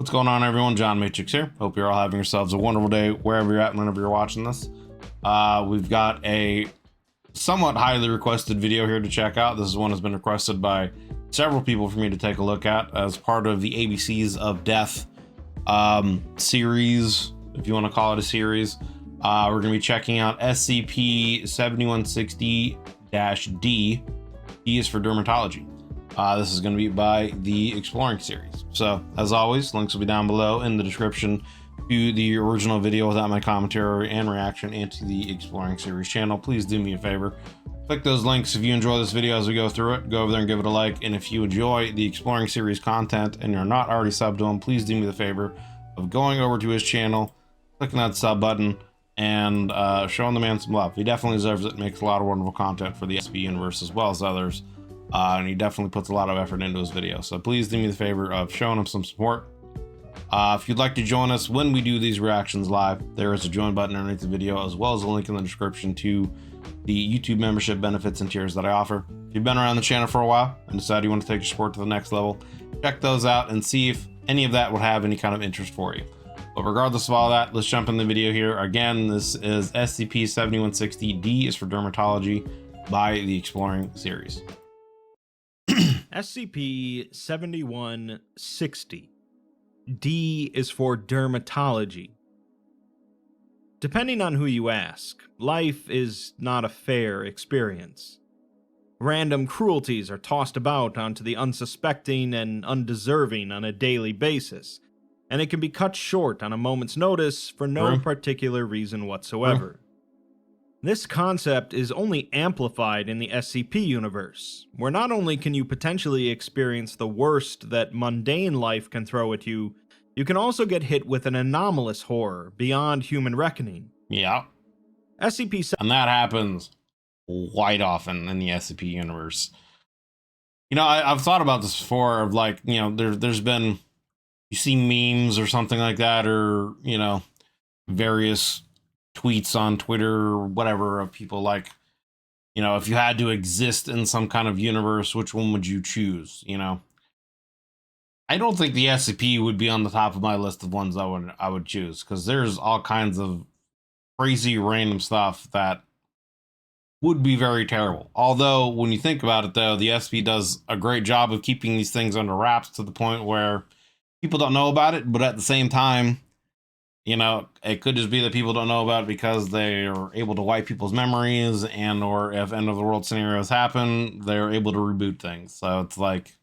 What's going on, everyone? John Matrix here. Hope you're all having yourselves a wonderful day wherever you're at and whenever you're watching this. We've got a somewhat highly requested video here to check out. This is one that's been requested by several people for me to take a look at as part of the ABCs of Death series, if you want to call it a series. We're going to be checking out SCP-7160-D. D is for Dermatology. This is going to be by the Exploring series. So, as always, links will be down below in the description to the original video without my commentary and reaction, and to the Exploring series channel. Please do me a favor. Click those links if you enjoy this video as we go through it. Go over there and give it a like. And if you enjoy the Exploring series content and you're not already subbed to him, please do me the favor of going over to his channel, clicking that sub button, and showing the man some love. He definitely deserves it. Makes a lot of wonderful content for the SCP universe as well as others. And he definitely puts a lot of effort into his videos. So please do me the favor of showing him some support. If you'd like to join us when we do these reactions live, there is a join button underneath the video, as well as a link in the description to the YouTube membership benefits and tiers that I offer. If you've been around the channel for a while and decide you want to take your support to the next level, check those out and see if any of that would have any kind of interest for you. But regardless of all that, let's jump in the video here. Again, this is SCP-7160. D is for Dermatology by the Exploring series. SCP-7160. D is for Dermatology. Depending on who you ask, life is not a fair experience. Random cruelties are tossed about onto the unsuspecting and undeserving on a daily basis, and it can be cut short on a moment's notice for no particular reason whatsoever. This concept is only amplified in the SCP universe, where not only can you potentially experience the worst that mundane life can throw at you, you can also get hit with an anomalous horror beyond human reckoning. Yeah. And that happens quite often in the SCP universe. You know, I've thought about this before, of like, you know, there's been, you see memes or something like that, or, you know, various tweets on Twitter or whatever of people like, you know, if you had to exist in some kind of universe, which one would you choose? You know, I don't think the SCP would be on the top of my list of ones I would choose, because there's all kinds of crazy random stuff that would be very terrible. Although when you think about it, though, the SCP does a great job of keeping these things under wraps to the point where people don't know about it, but at the same time, you know, it could just be that people don't know about it because they are able to wipe people's memories, and or if end of the world scenarios happen, they're able to reboot things. So it's like,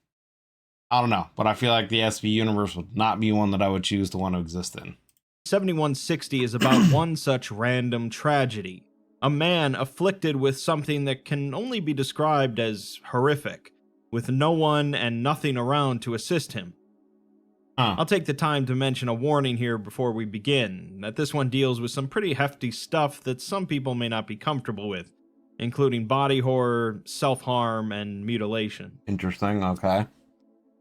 I don't know, but I feel like the SCP universe would not be one that I would choose to want to exist in. 7160 is about one such random tragedy. A man afflicted with something that can only be described as horrific, with no one and nothing around to assist him. I'll take the time to mention a warning here before we begin, that this one deals with some pretty hefty stuff that some people may not be comfortable with, including body horror, self-harm, and mutilation. Interesting, okay.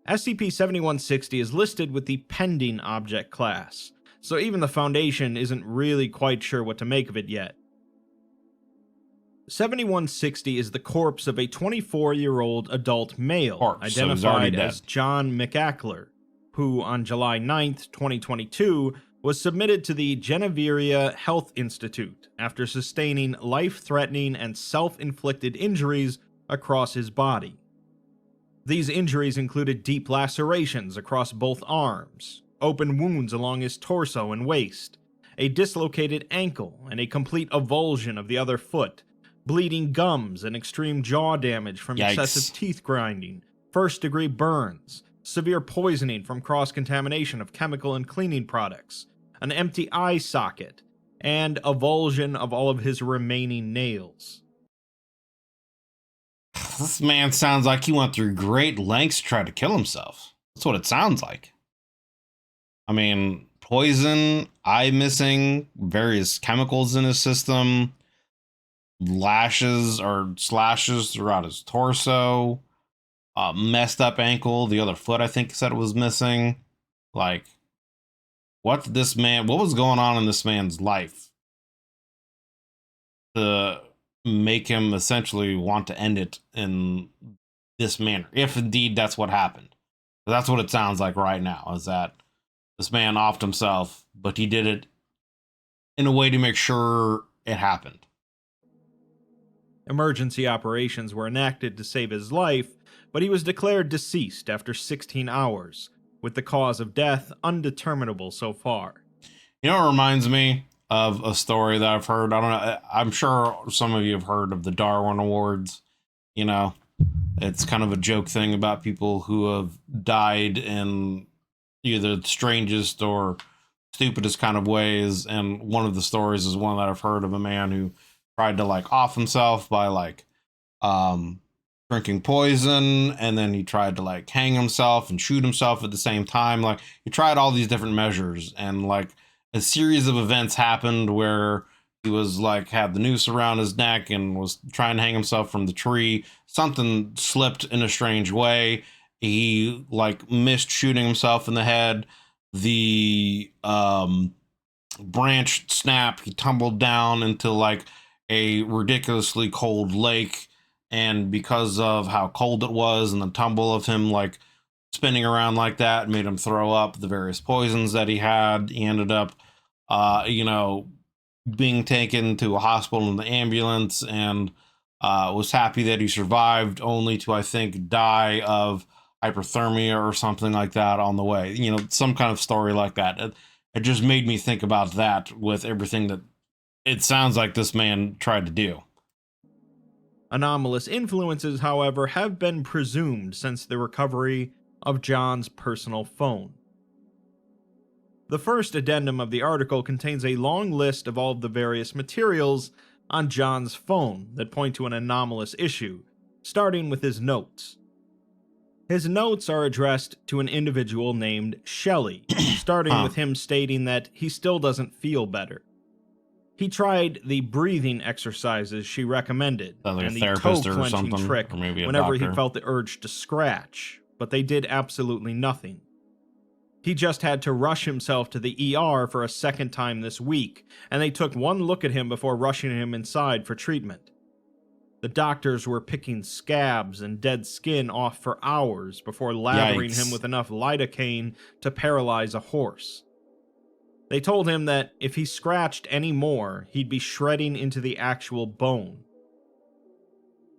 SCP-7160 is listed with the pending object class, so even the Foundation isn't really quite sure what to make of it yet. 7160 is the corpse of a 24-year-old adult male, identified as John McAckler, who on July 9th, 2022, was submitted to the Genevieve Health Institute after sustaining life-threatening and self-inflicted injuries across his body. These injuries included deep lacerations across both arms, open wounds along his torso and waist, a dislocated ankle and a complete avulsion of the other foot, bleeding gums and extreme jaw damage from excessive teeth grinding, first-degree burns, severe poisoning from cross-contamination of chemical and cleaning products, an empty eye socket, and avulsion of all of his remaining nails. This man sounds like he went through great lengths to try to kill himself. That's what it sounds like. I mean, poison, eye missing, various chemicals in his system, lashes or slashes throughout his torso, messed up ankle, the other foot I think said it was missing. Like, what was going on in this man's life to make him essentially want to end it in this manner, if indeed that's what happened? That's what it sounds like right now, is that this man offed himself, but he did it in a way to make sure it happened. Emergency operations were enacted to save his life, but he was declared deceased after 16 hours, with the cause of death undeterminable so far. You know, it reminds me of a story that I've heard. I don't know. I'm sure some of you have heard of the Darwin Awards. You know, it's kind of a joke thing about people who have died in either the strangest or stupidest kind of ways. And one of the stories is one that I've heard of a man who tried to like off himself by like drinking poison, and then he tried to like hang himself and shoot himself at the same time. Like he tried all these different measures, and like a series of events happened where he was like had the noose around his neck and was trying to hang himself from the tree. Something slipped in a strange way. He like missed shooting himself in the head. The branch snapped. He tumbled down into like a ridiculously cold lake, and because of how cold it was and the tumble of him like spinning around like that made him throw up the various poisons that he had. He ended up you know, being taken to a hospital in the ambulance, and was happy that he survived, only to, I think, die of hyperthermia or something like that on the way. You know, some kind of story like that. It just made me think about that with everything that it sounds like this man tried to do. Anomalous influences, however, have been presumed since the recovery of John's personal phone. The first addendum of the article contains a long list of all of the various materials on John's phone that point to an anomalous issue, starting with his notes. His notes are addressed to an individual named Shelley, starting with him stating that he still doesn't feel better. He tried the breathing exercises she recommended, and the toe-clenching trick whenever he felt the urge to scratch, but they did absolutely nothing. He just had to rush himself to the ER for a second time this week, and they took one look at him before rushing him inside for treatment. The doctors were picking scabs and dead skin off for hours before lathering him with enough lidocaine to paralyze a horse. They told him that if he scratched any more, he'd be shredding into the actual bone.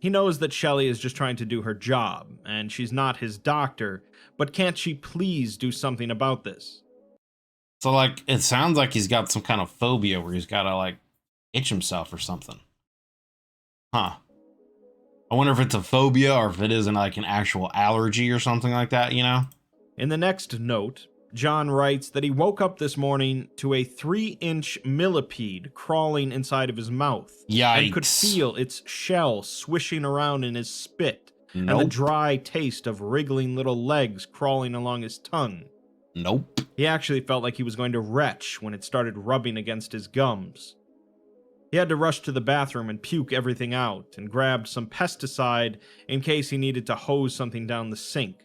He knows that Shelley is just trying to do her job, and she's not his doctor, but can't she please do something about this? So, like, it sounds like he's got some kind of phobia where he's got to, like, itch himself or something. Huh. I wonder if it's a phobia or if it isn't, like, an actual allergy or something like that, you know? In the next note, John writes that he woke up this morning to a 3-inch millipede crawling inside of his mouth. Yikes. And could feel its shell swishing around in his spit, and the dry taste of wriggling little legs crawling along his tongue. Nope. He actually felt like he was going to retch when it started rubbing against his gums. He had to rush to the bathroom and puke everything out, and grabbed some pesticide in case he needed to hose something down the sink.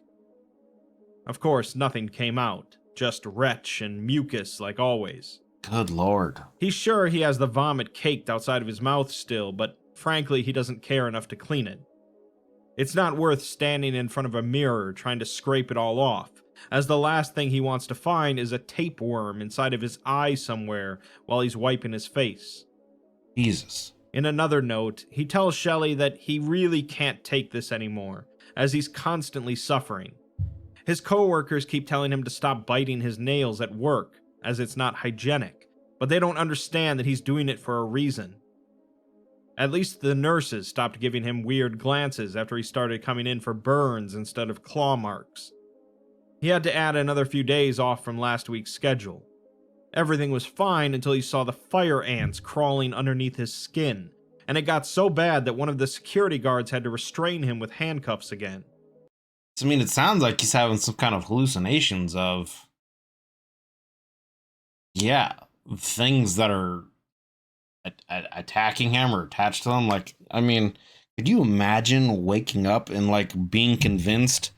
Of course, nothing came out, just retch and mucus like always. Good lord. He's sure he has the vomit caked outside of his mouth still, but frankly, he doesn't care enough to clean it. It's not worth standing in front of a mirror trying to scrape it all off, as the last thing he wants to find is a tapeworm inside of his eye somewhere while he's wiping his face. Jesus. In another note, he tells Shelley that he really can't take this anymore, as he's constantly suffering. His coworkers keep telling him to stop biting his nails at work, as it's not hygienic, but they don't understand that he's doing it for a reason. At least the nurses stopped giving him weird glances after he started coming in for burns instead of claw marks. He had to add another few days off from last week's schedule. Everything was fine until he saw the fire ants crawling underneath his skin, and it got so bad that one of the security guards had to restrain him with handcuffs again. I mean, it sounds like he's having some kind of hallucinations of, things that are attacking him or attached to him. Like, I mean, could you imagine waking up and, like, being convinced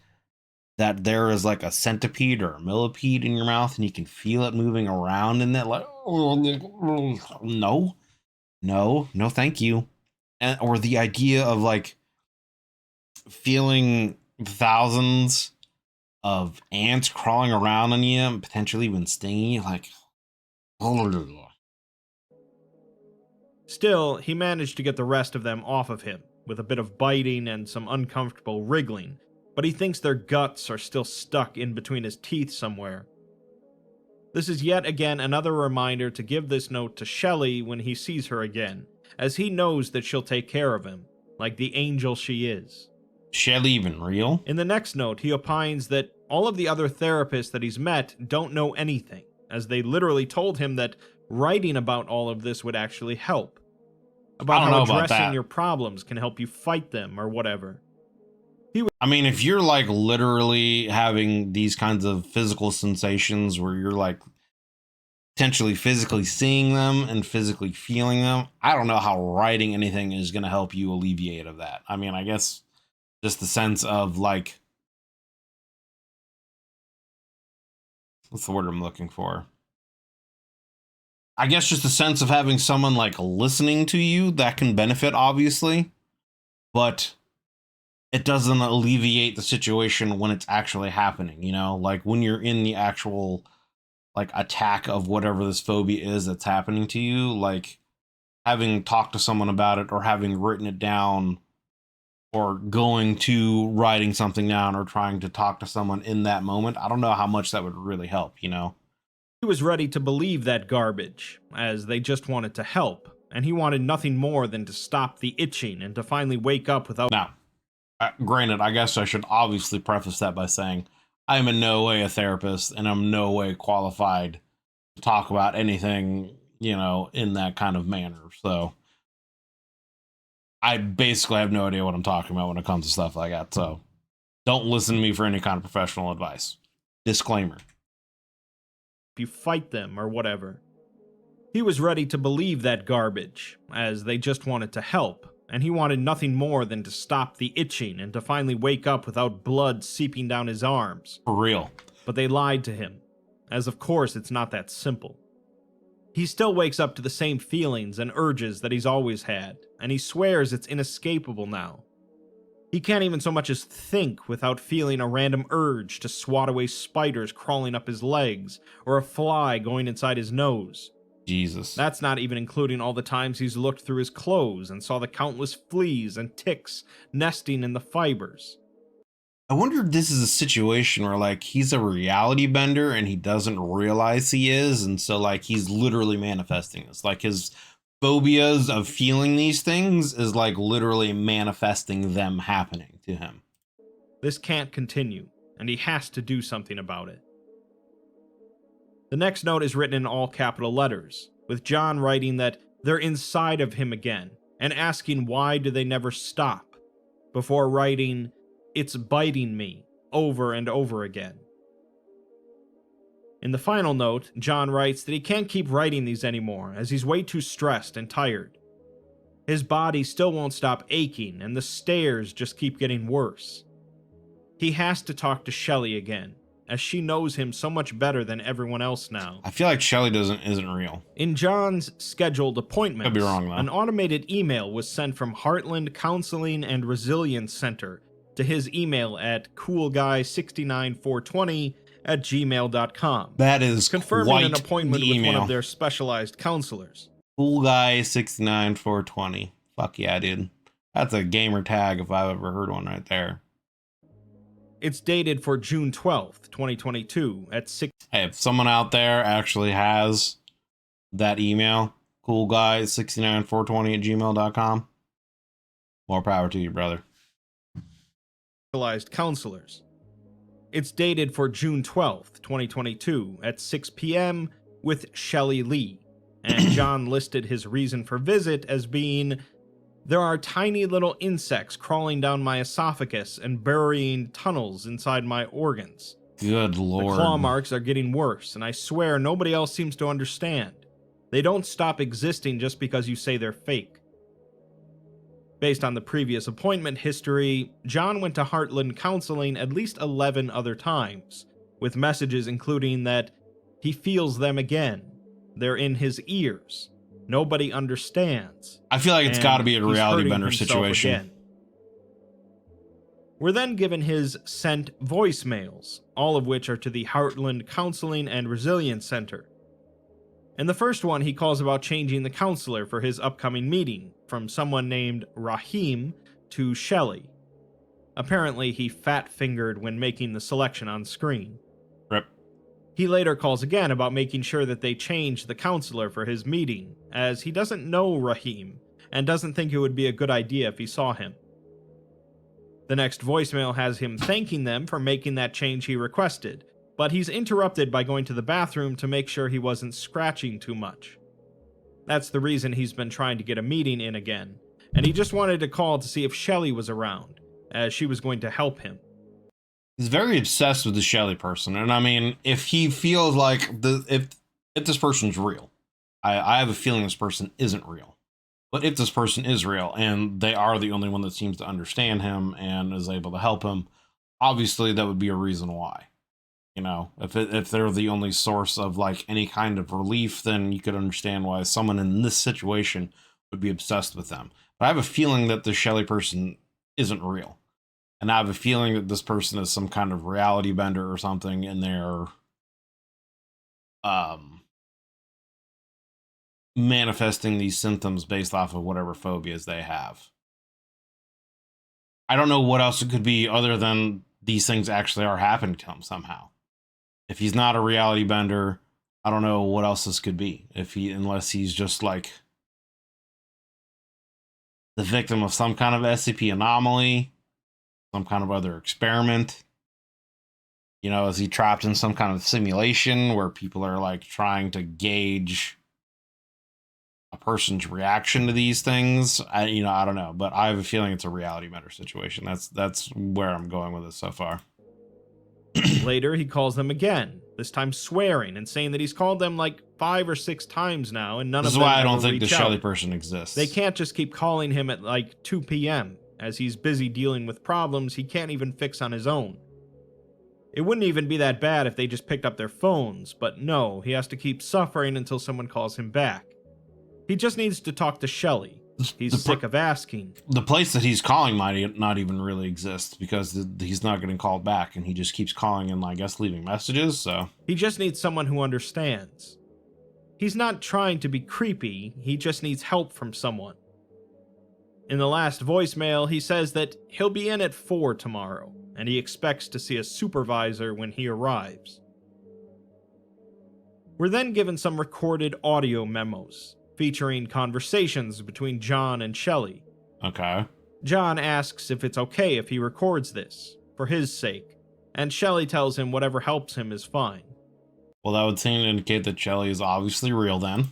that there is, like, a centipede or a millipede in your mouth and you can feel it moving around in that, like, no, thank you. Or the idea of, like, feeling thousands of ants crawling around on you and potentially even stinging you. Like, still, he managed to get the rest of them off of him, with a bit of biting and some uncomfortable wriggling, but he thinks their guts are still stuck in between his teeth somewhere. This is yet again another reminder to give this note to Shelley when he sees her again, as he knows that she'll take care of him, like the angel she is. Shelley even real? In the next note, he opines that all of the other therapists that he's met don't know anything, as they literally told him that writing about all of this would actually help. About how addressing your problems can help you fight them or whatever. I mean, if you're like literally having these kinds of physical sensations where you're like potentially physically seeing them and physically feeling them, I don't know how writing anything is going to help you alleviate of that. I mean, I guess just the sense of like, what's the word I'm looking for? I guess just the sense of having someone like listening to you that can benefit, obviously, but it doesn't alleviate the situation when it's actually happening, you know, like when you're in the actual like attack of whatever this phobia is that's happening to you, like having talked to someone about it or having written it down or going to writing something down or trying to talk to someone in that moment. I don't know how much that would really help, you know? He was ready to believe that garbage, as they just wanted to help, and he wanted nothing more than to stop the itching and to finally wake up without... Now, granted, I guess I should obviously preface that by saying I am in no way a therapist and I'm no way qualified to talk about anything, you know, in that kind of manner. So I basically have no idea what I'm talking about when it comes to stuff like that. So don't listen to me for any kind of professional advice. Disclaimer. You fight them or whatever. He was ready to believe that garbage, as they just wanted to help, and he wanted nothing more than to stop the itching and to finally wake up without blood seeping down his arms. For real. But they lied to him, as of course it's not that simple. He still wakes up to the same feelings and urges that he's always had, and he swears it's inescapable now. He can't even so much as think without feeling a random urge to swat away spiders crawling up his legs, or a fly going inside his nose. Jesus. That's not even including all the times he's looked through his clothes and saw the countless fleas and ticks nesting in the fibers. I wonder if this is a situation where like he's a reality bender and he doesn't realize he is, and so like he's literally manifesting this. Like his phobias of feeling these things is like literally manifesting them happening to him. This can't continue, and he has to do something about it. The next note is written in all capital letters, with John writing that they're inside of him again, and asking why do they never stop, before writing, "It's biting me," over and over again. In the final note, John writes that he can't keep writing these anymore, as he's way too stressed and tired. His body still won't stop aching, and the stares just keep getting worse. He has to talk to Shelley again, as she knows him so much better than everyone else now. I feel like Shelley isn't real. In John's scheduled appointments, could be wrong, though. An automated email was sent from Heartland Counseling and Resilience Center to his email at coolguy69420@gmail.com. That is confirming quite an appointment the with email. one of their specialized counselors. Coolguy69420. Fuck yeah, dude. That's a gamer tag if I've ever heard one right there. It's dated for June 12th, 2022 at 6. Hey, if someone out there actually has that email, coolguy69420@gmail.com, more power to you, brother. Specialized counselors. It's dated for June 12th, 2022 at 6 p.m. with Shelley Lee, and John listed his reason for visit as being, "There are tiny little insects crawling down my esophagus and burying tunnels inside my organs. Good lord. The claw marks are getting worse, and I swear nobody else seems to understand. They don't stop existing just because you say they're fake." Based on the previous appointment history, John went to Heartland Counseling at least 11 other times, with messages including that he feels them again, they're in his ears, nobody understands. I feel like it's got to be a reality bender situation. Again. We're then given his sent voicemails, all of which are to the Heartland Counseling and Resilience Center. In the first one, he calls about changing the counselor for his upcoming meeting from someone named Rahim to Shelley. Apparently, he fat-fingered when making the selection on screen. Rip. He later calls again about making sure that they change the counselor for his meeting, as he doesn't know Rahim and doesn't think it would be a good idea if he saw him. The next voicemail has him thanking them for making that change he requested, but he's interrupted by going to the bathroom to make sure he wasn't scratching too much. That's the reason he's been trying to get a meeting in again, and he just wanted to call to see if Shelley was around, as she was going to help him. He's very obsessed with the Shelley person, and I mean, if he feels like if this person's real, I have a feeling this person isn't real. But if this person is real and they are the only one that seems to understand him and is able to help him, obviously that would be a reason why. You know, if they're the only source of like any kind of relief, then you could understand why someone in this situation would be obsessed with them. But I have a feeling that the Shelley person isn't real. And I have a feeling that this person is some kind of reality bender or something, and they're manifesting these symptoms based off of whatever phobias they have. I don't know what else it could be other than these things actually are happening to him somehow. If he's not a reality bender, I don't know what else this could be. Unless he's just like the victim of some kind of SCP anomaly, some kind of other experiment. You know, is he trapped in some kind of simulation where people are like trying to gauge a person's reaction to these things? I don't know, but I have a feeling it's a reality bender situation. That's where I'm going with this so far. Later, he calls them again, this time swearing and saying that he's called them like 5 or 6 times now, and none of them ever reach out. This is why I don't think the Shelley person exists. They can't just keep calling him at like 2 p.m., as he's busy dealing with problems he can't even fix on his own. It wouldn't even be that bad if they just picked up their phones, but no, he has to keep suffering until someone calls him back. He just needs to talk to Shelley. He's sick of asking. The place that he's calling might not even really exist because he's not getting called back, and he just keeps calling and, I guess, leaving messages, so... He just needs someone who understands. He's not trying to be creepy, he just needs help from someone. In the last voicemail, he says that he'll be in at 4 tomorrow, and he expects to see a supervisor when he arrives. We're then given some recorded audio memos, featuring conversations between John and Shelley. Okay. John asks if it's okay if he records this, for his sake, and Shelley tells him whatever helps him is fine. Well, that would seem to indicate that Shelley is obviously real then.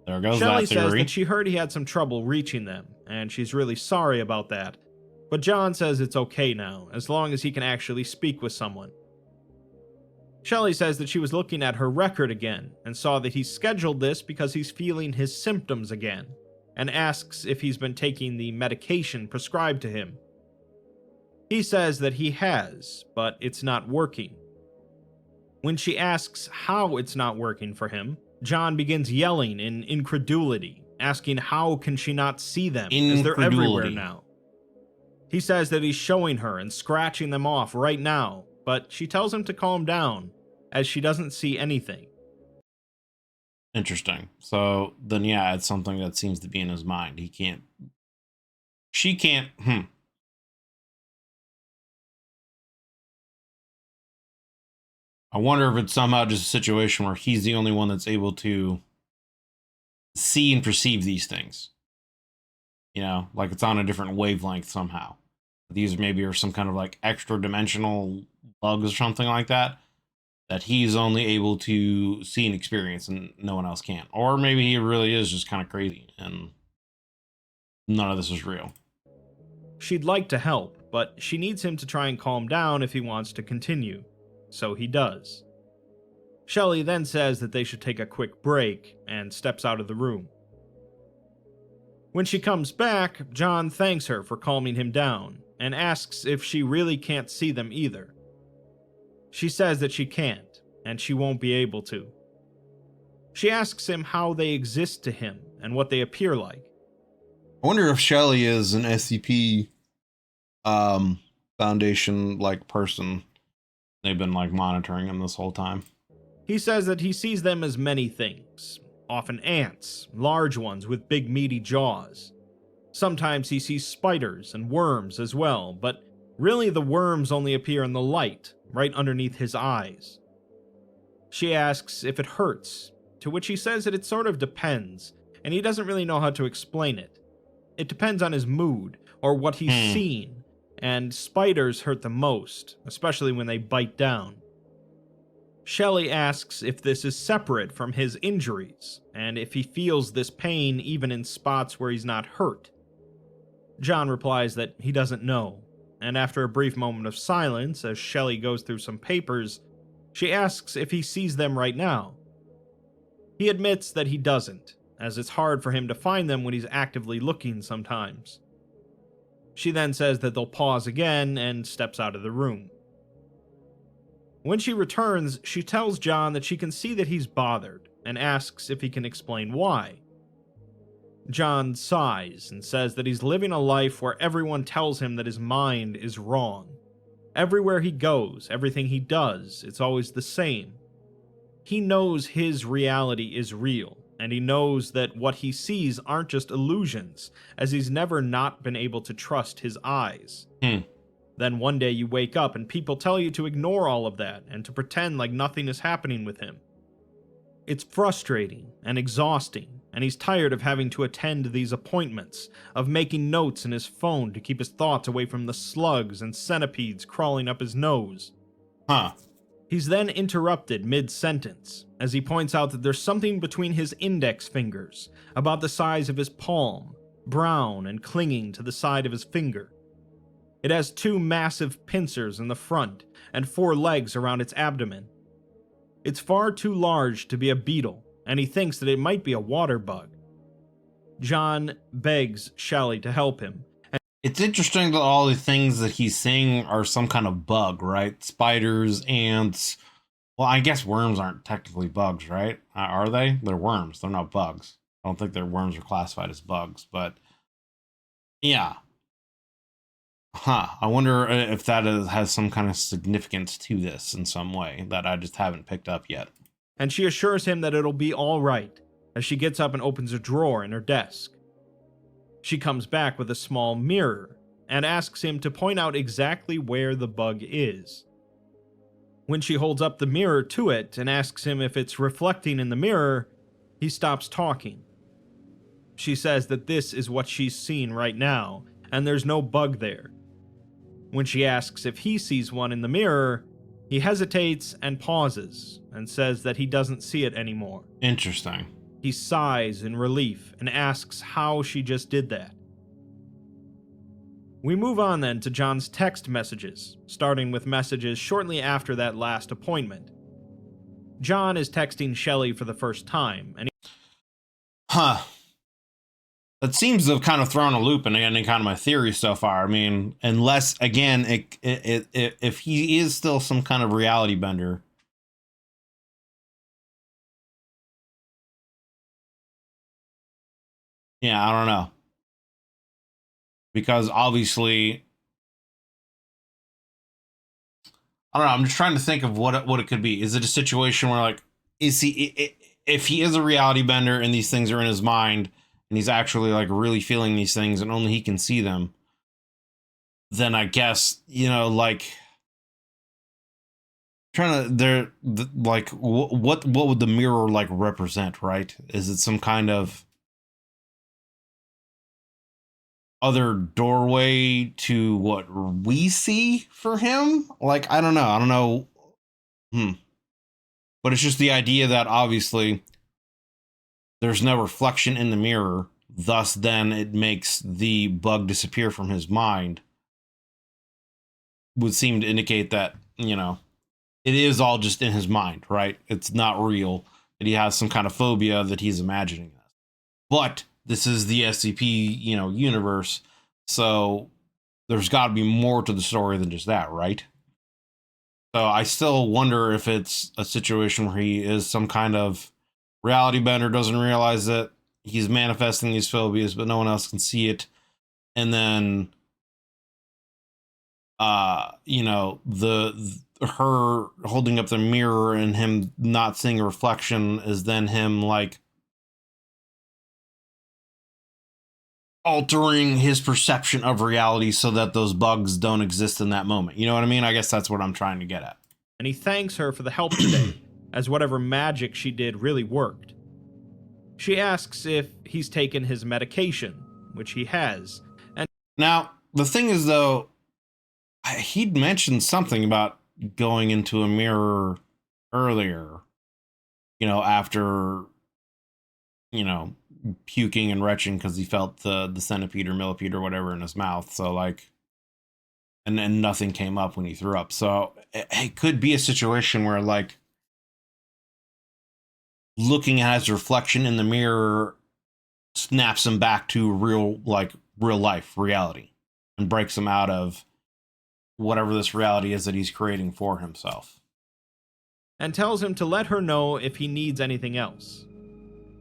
There goes Shelley that theory. says that she heard he had some trouble reaching them, and she's really sorry about that, but John says it's okay now, as long as he can actually speak with someone. Shelley says that she was looking at her record again and saw that he scheduled this because he's feeling his symptoms again, and asks if he's been taking the medication prescribed to him. He says that he has, but it's not working. When she asks how it's not working for him, John begins yelling in incredulity, asking how can she not see them as they're everywhere now. He says that he's showing her and scratching them off right now, but she tells him to calm down, as she doesn't see anything. Interesting. So then, yeah, it's something that seems to be in his mind. She can't, I wonder if it's somehow just a situation where he's the only one that's able to see and perceive these things. You know, like it's on a different wavelength somehow. These maybe are some kind of like extra dimensional bugs or something like that he's only able to see and experience and no one else can. Or maybe he really is just kind of crazy and none of this is real. She'd like to help, but she needs him to try and calm down if he wants to continue. So he does. Shelley then says that they should take a quick break and steps out of the room. When she comes back, John thanks her for calming him down and asks if she really can't see them either. She says that she can't, and she won't be able to. She asks him how they exist to him and what they appear like. I wonder if Shelley is an SCP Foundation like person. They've been like monitoring him this whole time. He says that he sees them as many things, often ants, large ones with big meaty jaws. Sometimes he sees spiders and worms as well, but really the worms only appear in the light, right underneath his eyes. She asks if it hurts, to which he says that it sort of depends, and he doesn't really know how to explain it. It depends on his mood, or what he's seen, and spiders hurt the most, especially when they bite down. Shelley asks if this is separate from his injuries, and if he feels this pain even in spots where he's not hurt. John replies that he doesn't know, and after a brief moment of silence as Shelley goes through some papers, she asks if he sees them right now. He admits that he doesn't, as it's hard for him to find them when he's actively looking sometimes. She then says that they'll pause again and steps out of the room. When she returns, she tells John that she can see that he's bothered and asks if he can explain why. John sighs and says that he's living a life where everyone tells him that his mind is wrong. Everywhere he goes, everything he does, it's always the same. He knows his reality is real, and he knows that what he sees aren't just illusions, as he's never not been able to trust his eyes. Then one day you wake up and people tell you to ignore all of that and to pretend like nothing is happening with him. It's frustrating and exhausting, and he's tired of having to attend these appointments, of making notes in his phone to keep his thoughts away from the slugs and centipedes crawling up his nose. He's then interrupted mid-sentence, as he points out that there's something between his index fingers, about the size of his palm, brown and clinging to the side of his finger. It has 2 massive pincers in the front, and 4 legs around its abdomen. It's far too large to be a beetle, and he thinks that it might be a water bug. John begs Shelley to help him. It's interesting that all the things that he's seeing are some kind of bug, right? Spiders, ants. Well, I guess worms aren't technically bugs, right? Are they? They're worms. They're not bugs. I don't think their worms are classified as bugs, but yeah. I wonder if that has some kind of significance to this in some way that I just haven't picked up yet. And she assures him that it'll be all right, as she gets up and opens a drawer in her desk. She comes back with a small mirror and asks him to point out exactly where the bug is. When she holds up the mirror to it and asks him if it's reflecting in the mirror, he stops talking. She says that this is what she's seen right now, and there's no bug there. When she asks if he sees one in the mirror, he hesitates and pauses and says that he doesn't see it anymore. Interesting. He sighs in relief and asks how she just did that. We move on then to John's text messages, starting with messages shortly after that last appointment. John is texting Shelley for the first time, and That seems to have kind of thrown a loop in any kind of my theory so far. I mean, unless, again, if he is still some kind of reality bender. Yeah, I don't know. Because obviously, I don't know. I'm just trying to think of what it could be. Is it a situation where, like, is he, if he is a reality bender and these things are in his mind and he's actually like really feeling these things and only he can see them, then I guess, you know, like, like, what would the mirror like represent, right? Is it some kind of other doorway to what we see for him? Like, I don't know. But it's just the idea that obviously there's no reflection in the mirror, thus then it makes the bug disappear from his mind. Would seem to indicate that, you know, it is all just in his mind, right? It's not real, that he has some kind of phobia that he's imagining. But this is the SCP, you know, universe, so there's got to be more to the story than just that, right? So I still wonder if it's a situation where he is some kind of reality bender, doesn't realize that he's manifesting these phobias, but no one else can see it. And then you know, her holding up the mirror and him not seeing a reflection is then him like altering his perception of reality so that those bugs don't exist in that moment. You know what I mean? I guess that's what I'm trying to get at. And he thanks her for the help today, as whatever magic she did really worked. She asks if he's taken his medication, which he has. And now, the thing is, though, he'd mentioned something about going into a mirror earlier, you know, after, you know, puking and retching because he felt the centipede or millipede or whatever in his mouth. So, like, and then nothing came up when he threw up. So it could be a situation where, like, looking at his reflection in the mirror snaps him back to real life reality and breaks him out of whatever this reality is that he's creating for himself. And tells him to let her know if he needs anything else.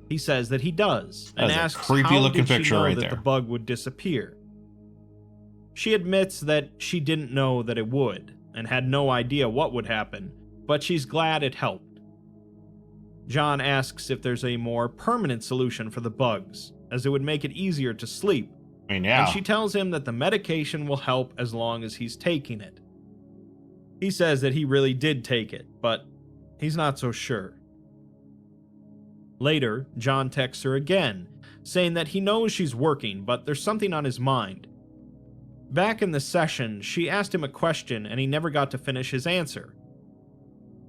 He says that he does, and asks how did she know that the bug would disappear. She admits that she didn't know that it would, and had no idea what would happen, but she's glad it helped. John asks if there's a more permanent solution for the bugs, as it would make it easier to sleep. I mean, yeah. And she tells him that the medication will help as long as he's taking it. He says that he really did take it, but he's not so sure. Later, John texts her again, saying that he knows she's working, but there's something on his mind. Back in the session, she asked him a question and he never got to finish his answer.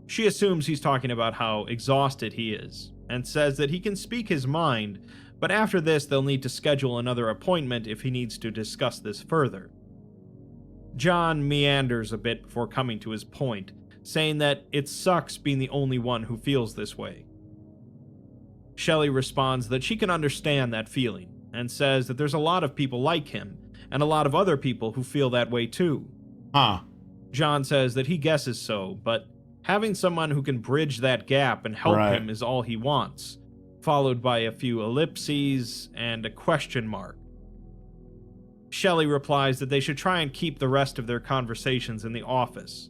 She assumes he's talking about how exhausted he is, and says that he can speak his mind, but after this they'll need to schedule another appointment if he needs to discuss this further. John meanders a bit before coming to his point, saying that it sucks being the only one who feels this way. Shelley responds that she can understand that feeling, and says that there's a lot of people like him, and a lot of other people who feel that way too. John says that he guesses so, but having someone who can bridge that gap and help him is all he wants, followed by a few ellipses and a question mark. Shelley replies that they should try and keep the rest of their conversations in the office.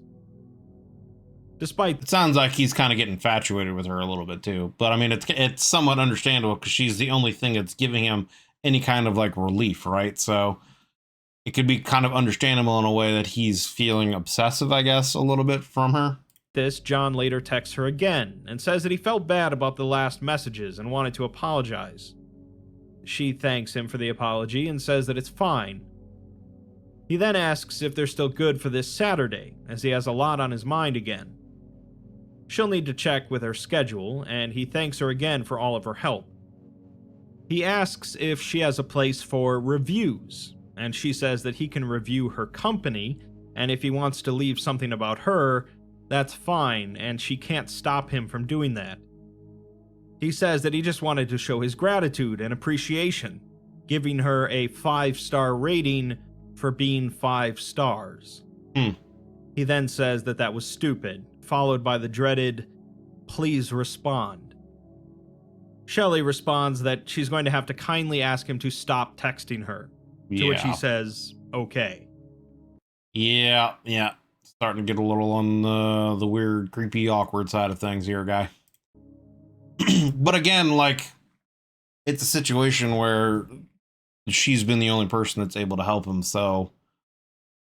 Despite it sounds like he's kind of getting infatuated with her a little bit too, but I mean it's somewhat understandable because she's the only thing that's giving him any kind of like relief, right? So it could be kind of understandable in a way that he's feeling obsessive, I guess, a little bit from her. This, John later texts her again and says that he felt bad about the last messages and wanted to apologize. She thanks him for the apology and says that it's fine. He then asks if they're still good for this Saturday, as he has a lot on his mind again. She'll need to check with her schedule, and he thanks her again for all of her help. He asks if she has a place for reviews, and she says that he can review her company, and if he wants to leave something about her, that's fine, and she can't stop him from doing that. He says that he just wanted to show his gratitude and appreciation, giving her a 5-star rating for being 5 stars. He then says that that was stupid, followed by the dreaded, "Please respond." Shelley responds that she's going to have to kindly ask him to stop texting her, to which he says, okay. Yeah. Starting to get a little on the weird, creepy, awkward side of things here, guy. But again, like, it's a situation where she's been the only person that's able to help him, so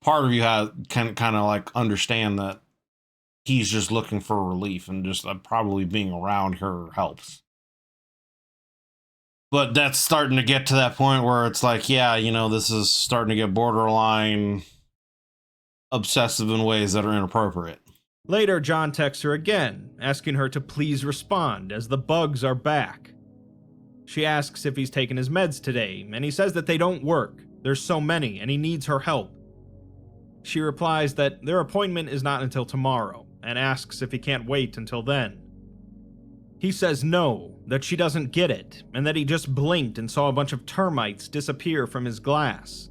part of you can kind of like understand that he's just looking for relief, and just probably being around her helps. But that's starting to get to that point where it's like, yeah, you know, this is starting to get borderline obsessive in ways that are inappropriate. Later, John texts her again, asking her to please respond, as the bugs are back. She asks if he's taken his meds today, and he says that they don't work. There's so many, and he needs her help. She replies that their appointment is not until tomorrow, and asks if he can't wait until then. He says no, that she doesn't get it, and that he just blinked and saw a bunch of termites disappear from his glass.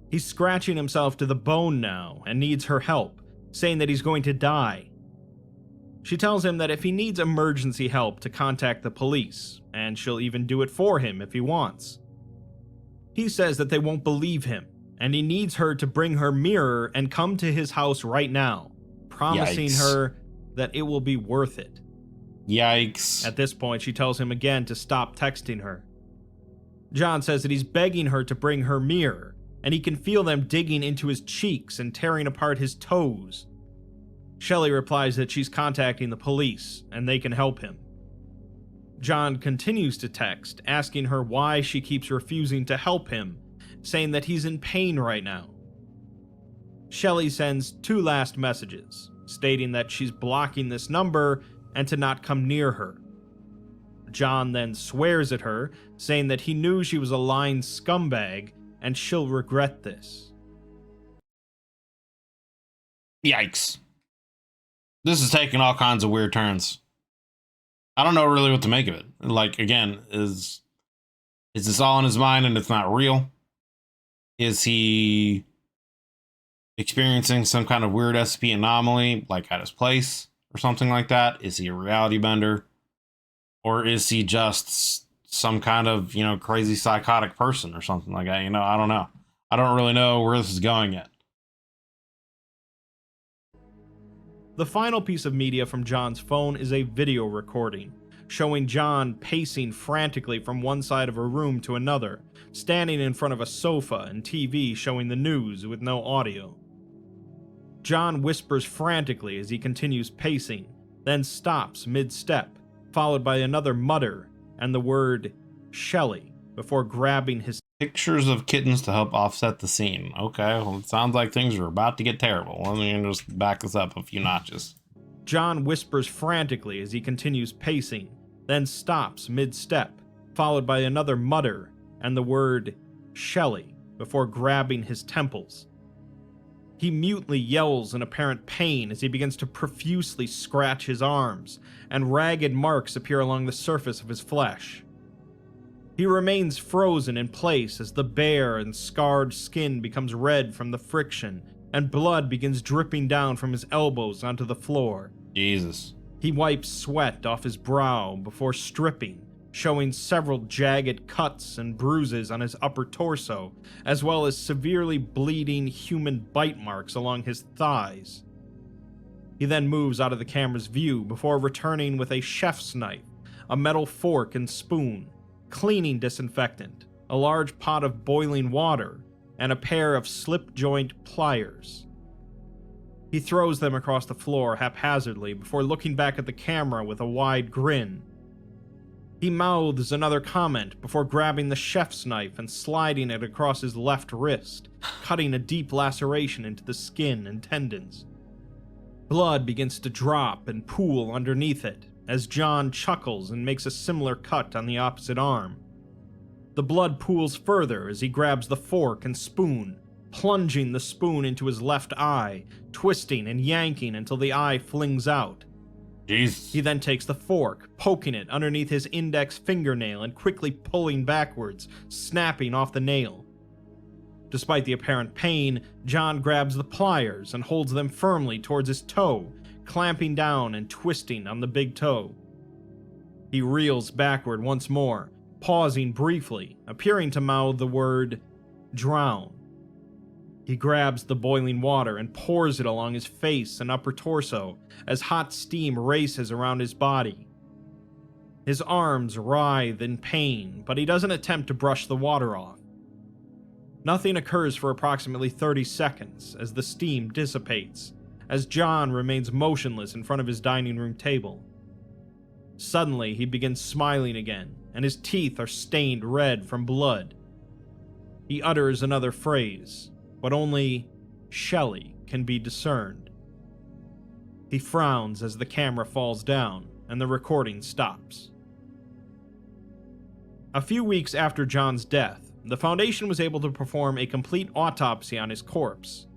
He's scratching himself to the bone now, and needs her help, saying that he's going to die. She tells him that if he needs emergency help to contact the police, and she'll even do it for him if he wants. He says that they won't believe him, and he needs her to bring her mirror and come to his house right now, promising her that it will be worth it. Yikes. At this point, she tells him again to stop texting her. John says that he's begging her to bring her mirror, and he can feel them digging into his cheeks and tearing apart his toes. Shelley replies that she's contacting the police, and they can help him. John continues to text, asking her why she keeps refusing to help him, saying that he's in pain right now. Shelley sends 2 last messages, stating that she's blocking this number and to not come near her. John then swears at her, saying that he knew she was a lying scumbag and she'll regret this. Yikes. This is taking all kinds of weird turns. I don't know really what to make of it. Like, again, is this all in his mind and it's not real? Is he experiencing some kind of weird SCP anomaly, like at his place or something like that? Is he a reality bender? Or is he just some kind of, crazy psychotic person or something like that? I don't know. I don't really know where this is going yet. The final piece of media from John's phone is a video recording, showing John pacing frantically from one side of a room to another, standing in front of a sofa and TV showing the news with no audio. John whispers frantically as he continues pacing, then stops mid-step, followed by another mutter and the word Shelley before grabbing his pictures of kittens to help offset the scene. Okay, well, it sounds like things are about to get terrible. Let me just back this up a few notches. John whispers frantically as he continues pacing, then stops mid-step, followed by another mutter and the word Shelley before grabbing his temples. He mutely yells in apparent pain as he begins to profusely scratch his arms, and ragged marks appear along the surface of his flesh. He remains frozen in place as the bare and scarred skin becomes red from the friction, and blood begins dripping down from his elbows onto the floor. Jesus. He wipes sweat off his brow before stripping, showing several jagged cuts and bruises on his upper torso, as well as severely bleeding human bite marks along his thighs. He then moves out of the camera's view before returning with a chef's knife, a metal fork and spoon, cleaning disinfectant, a large pot of boiling water, and a pair of slip-joint pliers. He throws them across the floor haphazardly before looking back at the camera with a wide grin. He mouths another comment before grabbing the chef's knife and sliding it across his left wrist, cutting a deep laceration into the skin and tendons. Blood begins to drop and pool underneath it, as John chuckles and makes a similar cut on the opposite arm. The blood pools further as he grabs the fork and spoon, plunging the spoon into his left eye, twisting and yanking until the eye flings out. Jesus. He then takes the fork, poking it underneath his index fingernail and quickly pulling backwards, snapping off the nail. Despite the apparent pain, John grabs the pliers and holds them firmly towards his toe, clamping down and twisting on the big toe. He reels backward once more, pausing briefly, appearing to mouth the word, drown. He grabs the boiling water and pours it along his face and upper torso as hot steam races around his body. His arms writhe in pain, but he doesn't attempt to brush the water off. Nothing occurs for approximately 30 seconds as the steam dissipates, as John remains motionless in front of his dining room table. Suddenly, he begins smiling again, and his teeth are stained red from blood. He utters another phrase, but only Shelley can be discerned. He frowns as the camera falls down, and the recording stops. A few weeks after John's death, the Foundation was able to perform a complete autopsy on his corpse.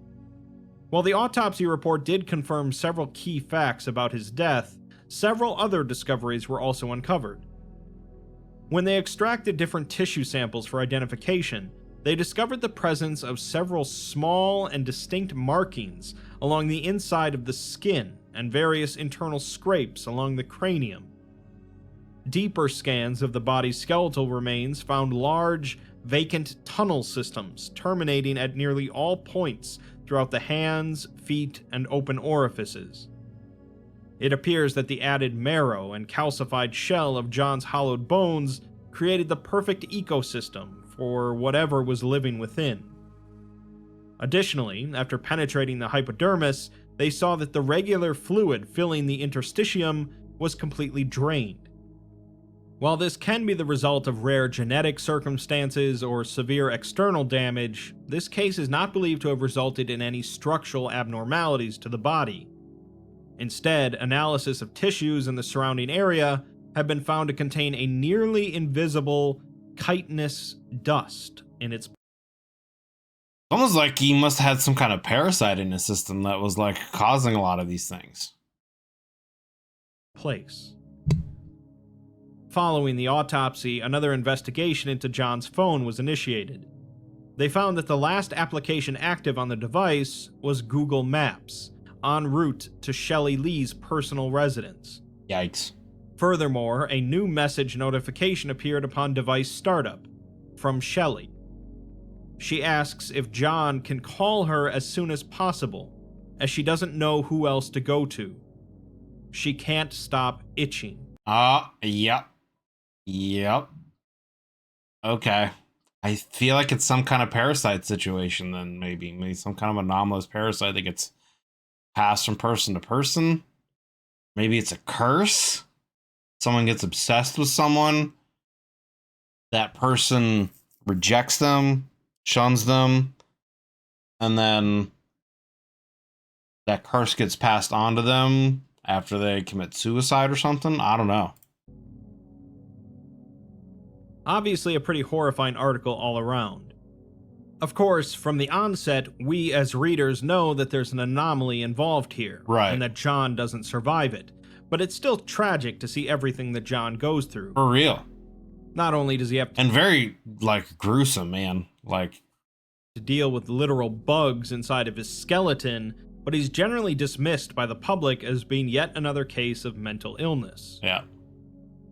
While the autopsy report did confirm several key facts about his death, several other discoveries were also uncovered. When they extracted different tissue samples for identification, they discovered the presence of several small and distinct markings along the inside of the skin and various internal scrapes along the cranium. Deeper scans of the body's skeletal remains found large, vacant tunnel systems terminating at nearly all points throughout the hands, feet, and open orifices. It appears that the added marrow and calcified shell of John's hollowed bones created the perfect ecosystem for whatever was living within. Additionally, after penetrating the hypodermis, they saw that the regular fluid filling the interstitium was completely drained. While this can be the result of rare genetic circumstances or severe external damage, this case is not believed to have resulted in any structural abnormalities to the body. Instead, analysis of tissues in the surrounding area have been found to contain a nearly invisible chitinous dust in its almost like he must have had some kind of parasite in his system that was like causing a lot of these things. place. Following the autopsy, another investigation into John's phone was initiated. They found that the last application active on the device was Google Maps, en route to Shelley Lee's personal residence. Yikes. Furthermore, a new message notification appeared upon device startup, from Shelley. She asks if John can call her as soon as possible, as she doesn't know who else to go to. She can't stop itching. Yep. Okay. I feel like it's some kind of parasite situation then, maybe some kind of anomalous parasite that gets passed from person to person. Maybe it's a curse. Someone gets obsessed with someone. That person rejects them, shuns them, and then that curse gets passed on to them after they commit suicide or something. I don't know. Obviously a pretty horrifying article all around. Of course, from the onset, we as readers know that there's an anomaly involved here, right, and that John doesn't survive it. But it's still tragic to see everything that John goes through. For real. Not only does he have to... And very, gruesome, man. To deal with literal bugs inside of his skeleton, but he's generally dismissed by the public as being yet another case of mental illness. Yeah.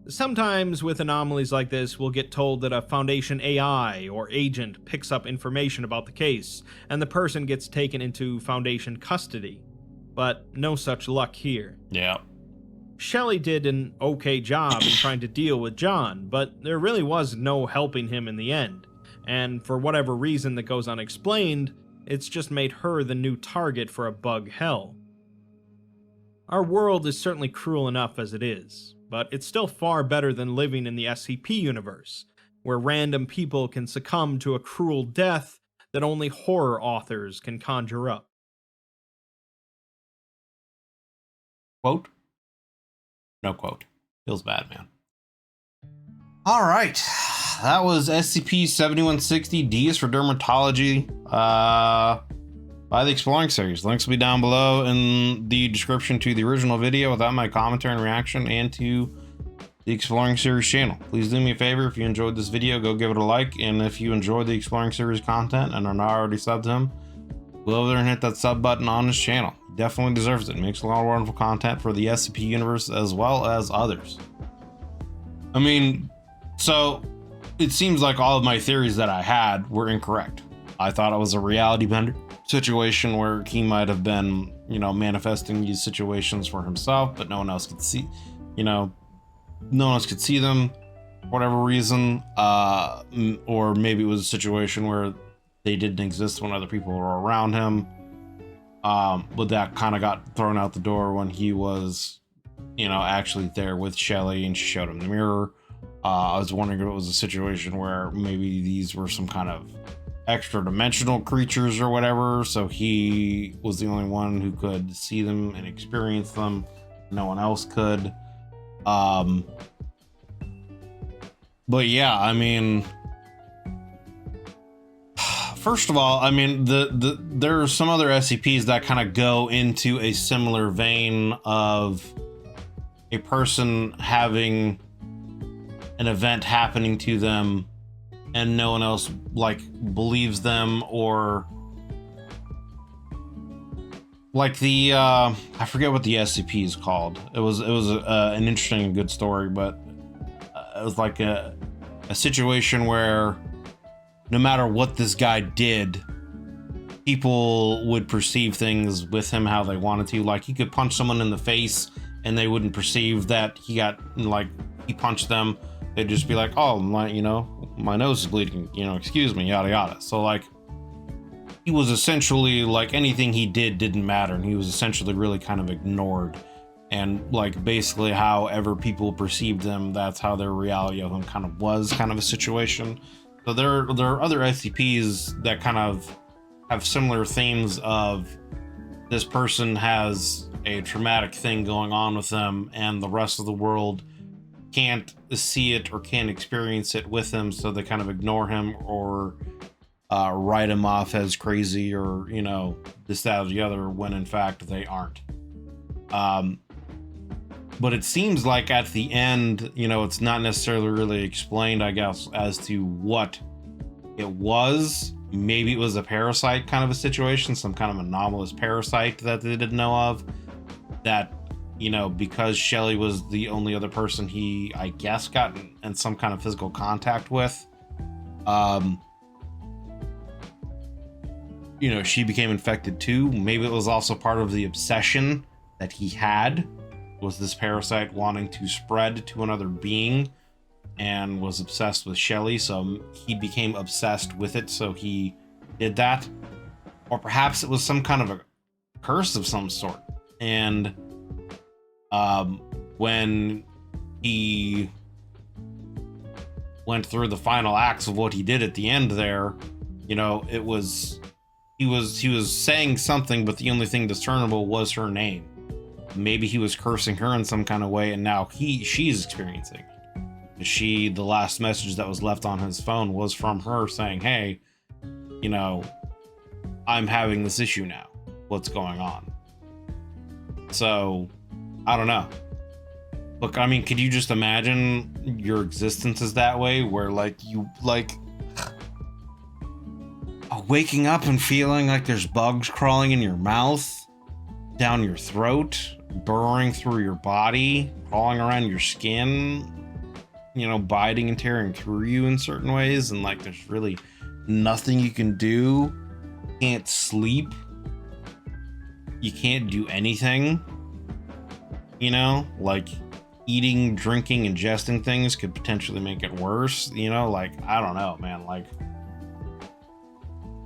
Sometimes with anomalies like this, we'll get told that a Foundation AI or agent picks up information about the case, and the person gets taken into Foundation custody. But no such luck here. Yeah. Shelley did an okay job in trying to deal with John, but there really was no helping him in the end. And for whatever reason that goes unexplained, it's just made her the new target for a bug hell. Our world is certainly cruel enough as it is, but it's still far better than living in the SCP universe, where random people can succumb to a cruel death that only horror authors can conjure up. Quote? No quote. Feels bad, man. All right. That was SCP-7160. D is for Dermatology. By the Exploring series. Links will be down below in the description to the original video without my commentary and reaction, and to the Exploring series channel. Please do me a favor, if you enjoyed this video, go give it a like, and if you enjoyed the Exploring series content and are not already subbed to him, go over there and hit that sub button on his channel. He definitely deserves it. Makes a lot of wonderful content for the SCP universe as well as others. I mean, so it seems like all of my theories that I had were incorrect. I thought it was a reality bender situation where he might have been, manifesting these situations for himself, but no one else could see, no one else could see them for whatever reason. Or maybe it was a situation where they didn't exist when other people were around him. But that kind of got thrown out the door when he was, actually there with Shelley and she showed him the mirror. I was wondering if it was a situation where maybe these were some kind of extra dimensional creatures or whatever, so he was the only one who could see them and experience them. No one else could. But yeah, I mean, first of all, I mean, there are some other SCPs that kind of go into a similar vein of a person having an event happening to them and no one else believes them, or the I forget what the SCP is called. It was an interesting and good story, but it was like a situation where no matter what this guy did, people would perceive things with him how they wanted to. Like, he could punch someone in the face and they wouldn't perceive that he punched them. They'd just be like, oh, my nose is bleeding, excuse me, yada yada. So like, he was essentially like, anything he did didn't matter, and he was essentially really kind of ignored. And like, basically however people perceived him, that's how their reality of him kind of was, kind of a situation. So there are other SCPs that kind of have similar themes of, this person has a traumatic thing going on with them and the rest of the world can't see it or can't experience it with him, so they kind of ignore him or write him off as crazy or this, that, or the other, when in fact they aren't. But it seems like at the end, it's not necessarily really explained, I guess, as to what it was. Maybe it was a parasite kind of a situation, some kind of anomalous parasite that they didn't know of, that, because Shelley was the only other person he, I guess, got in some kind of physical contact with, she became infected too. Maybe it was also part of the obsession that he had, was this parasite wanting to spread to another being, and was obsessed with Shelley, so he became obsessed with it, so he did that. Or perhaps it was some kind of a curse of some sort, and when he went through the final acts of what he did at the end there, it was, he was saying something, but the only thing discernible was her name. Maybe he was cursing her in some kind of way, and now she's experiencing it. The last message that was left on his phone was from her saying, hey, I'm having this issue now. What's going on? So, I don't know. Look, I mean, could you just imagine your existence is that way, where you waking up and feeling like there's bugs crawling in your mouth, down your throat, burrowing through your body, crawling around your skin, biting and tearing through you in certain ways, and there's really nothing you can do. You can't sleep. You can't do anything. Eating, drinking, ingesting things could potentially make it worse. I don't know, man.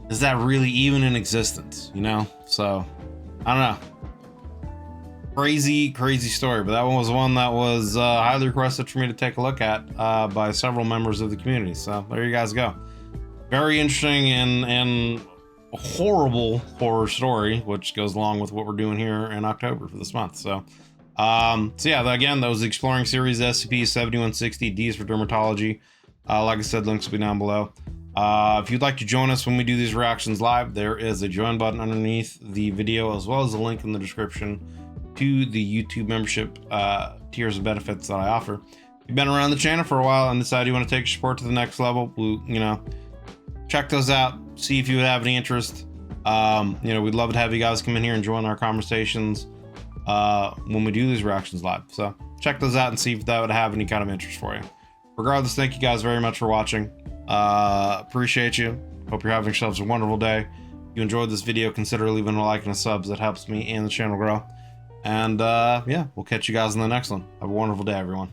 Is that really even in existence? So, I don't know. Crazy story, but that one was one that was highly requested for me to take a look at by several members of the community. So there you guys go. Very interesting and a horrible horror story, which goes along with what we're doing here in October for this month. So yeah, again, that was the Exploring Series, SCP-7160. D is for Dermatology. Like I said, links will be down below. If you'd like to join us when we do these reactions live, there is a join button underneath the video, as well as a link in the description to the YouTube membership tiers of benefits that I offer. If you've been around the channel for a while and decide you want to take your support to the next level, check those out, see if you would have any interest. We'd love to have you guys come in here and join our conversations when we do these reactions live. So check those out and see if that would have any kind of interest for you. Regardless, thank you guys very much for watching. Appreciate you. Hope you're having yourselves a wonderful day. If you enjoyed this video, consider leaving a like and a sub. That helps me and the channel grow. And yeah, we'll catch you guys in the next one. Have a wonderful day, everyone.